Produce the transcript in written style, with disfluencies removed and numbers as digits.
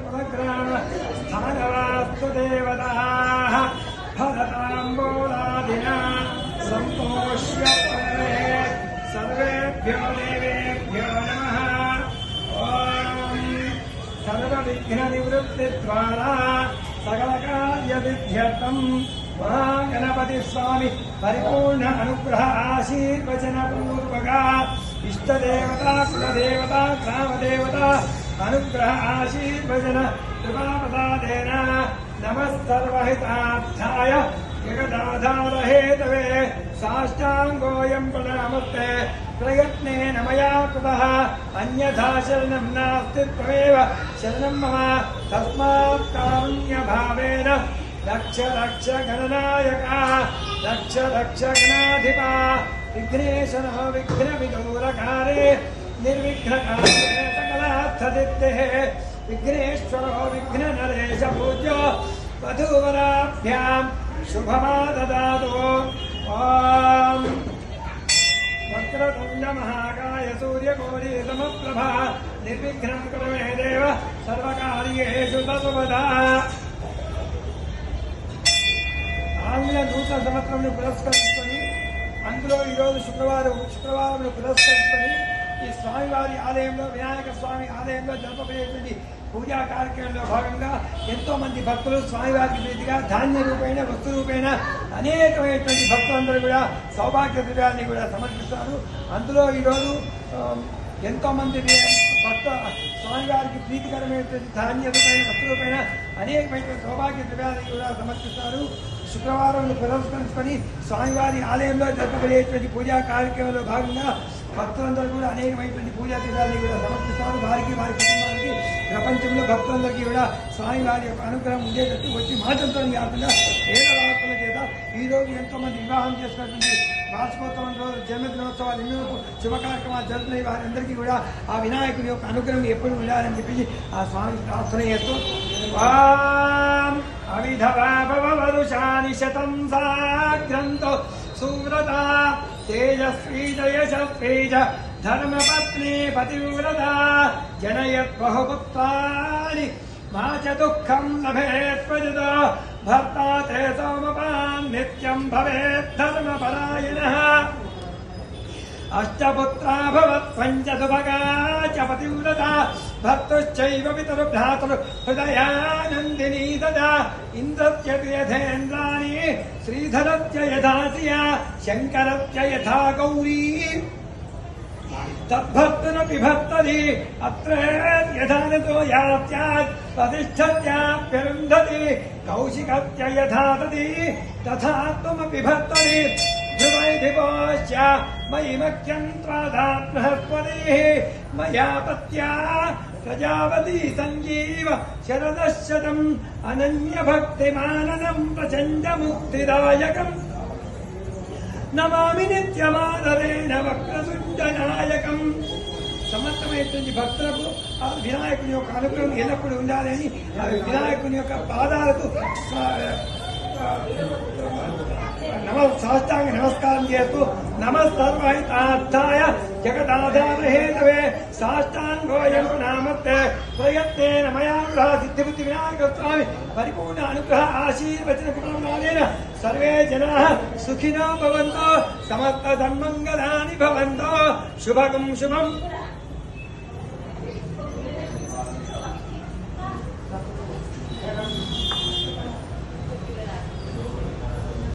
कुलग्राम स्थानवास्तु देवताः भरताम्बूलादिना सम्पोष्य सर्वेभ्यो देवेभ्यो नमः। ॐ सर्वविघ्ननिवृत्तिद्वारा सकलकार्यसिद्ध्यर्थं महागणपति स्वामी परिपूर्ण अनुग्रह आशीर्वचन पूर्वका इष्टदेवता कुलदेवता ग्रामदेवता अनुग्रह आशीर्वचन कृपापदादेन नमः सर्वहितार्थाय जगदाधारहेतवे साष्टाङ्गोऽयं प्रणामस्ते प्रयत्नेन मया कृतः अन्यथा शरणं नास्ति त्वमेव शरणं मम तस्मात् कारुण्यभावेन रक्ष रक्ष गणनायका रक्ष रक्ष गणाधिपा विघ्नेशनः विघ्नविदूरकारे निर्विघ्नकारे सकलार्थसिद्धेः विघ्नेश्वरो विघ्ननरेश पूज्यो वधूवराभ्यां शुभमाददातु। ॐ वक्रतुण्ड महाकाय सूर्यकोटि समप्रभा निर्विघ्नं कुरु मे देव सर्वकार्येषु सर्वदा। ఆంగ్ల నూతన సంవత్సరం పురస్కరించుకొని అందులో ఈరోజు శుక్రవారం పురస్కరించుకొని ఈ స్వామివారి ఆలయంలో వినాయక స్వామి ఆలయంలో జరపబడేటువంటి పూజా కార్యక్రమంలో భాగంగా ఎంతో మంది భక్తులు స్వామివారికి ప్రీతిగా ధాన్య రూపేణ వస్తు రూపేణ అనేకమైనటువంటి భక్తులందరూ కూడా సౌభాగ్య ద్రవ్యాన్ని కూడా సమర్పిస్తారు. అందులో ఈరోజు ఎంతో మంది భక్త స్వామివారికి ప్రీతికరమైనటువంటి ధాన్య రూపేణ వస్తు రూపేణ అనేకమైనటువంటి సౌభాగ్య ద్రవ్యాన్ని కూడా సమర్పిస్తారు. శుక్రవారం పురస్కరించుకొని స్వామివారి ఆలయంలో జరపబడేటువంటి పూజా కార్యక్రమంలో భాగంగా భక్తులందరూ కూడా అనేకమైనటువంటి పూజా ద్రవ్యాన్ని కూడా సమర్పిస్తారు. వారికి వారి కుటుంబానికి ప్రపంచంలో భక్తులందరికీ కూడా స్వామివారి యొక్క అనుగ్రహం ఉండేటట్టు వచ్చి మాటలతో కాకుండా వేద వార్తల చేత ఈరోజు ఎంతో మంది వివాహం చేసినటువంటి వార్షికోత్సవం రోజు జన్మదినోత్సవాలు ఎన్నో శుభ కార్యక్రమాలు జరుగుతున్నాయి. వారందరికీ కూడా ఆ వినాయకుని యొక్క అనుగ్రహం ఎప్పుడు ఉండాలని చెప్పేసి ఆ స్వామి ప్రార్థన చేస్తూ అవిధవాభవరుషాని శతం సాగ్రంతో సువ్రత తేజస్వీ యశస్వీ చ ధర్మపత్ని పతివ్రత జనయత్ బహుపుత్రాని మా చ దుఃఖం లభేత్వజితో భర్తా తే సోమపాన్ నిత్యం భవేత్ ధర్మపరాయణః అష్టపుత్రా భవత్ పంచదుభగా చ పతివ్రత భర్తుశ్చైవ పితరు భ్రాతరు హృదయానందినీ తదా ఇంద్రస్య యథేంద్రాణి శ్రీధరస్య యథా శ్రియా శంకరస్య యథా గౌరీ తద్భర్తనపి భర్తది అత్ర యథానతో యాస్యాత్ ప్రతిష్ఠత్యాప్యరుంధతి కౌశికస్య యథా తది తథా త్వమపి భర్తది ధ్రువైధిపోశ్చ మయి మఖ్యం త్వాదాత్ బృహస్పతిః మయా పత్యా ప్రజాపతి సంజీవ శరదశతం అనన్యభక్తిమాననం ప్రచండ ముక్తిదాయకం నమామి నిత్యమాదరేణ వక్రతుండనాయకం. సమర్థమైనటువంటి భక్తులకు ఆ వినాయకుని యొక్క అనుగ్రహం ఎల్లప్పుడూ ఉండాలని ఆ వినాయకుని యొక్క పాదాలకు సాష్టాంగ నమస్కారం చేస్తూ నమః సర్వహితార్థాయ జగదాధారహేతవే సాష్టాంగోయం నామస్తే ప్రయత్నేన మయా సిద్ధిబుద్ధి వినాయక స్వామి పరిపూర్ణ అనుగ్రహ ఆశీర్వచన కుటుంబాలేన సర్వే జనాః సుఖినో భవంతు సమస్త సన్మంగళాని భవంతు శుభగం శుభం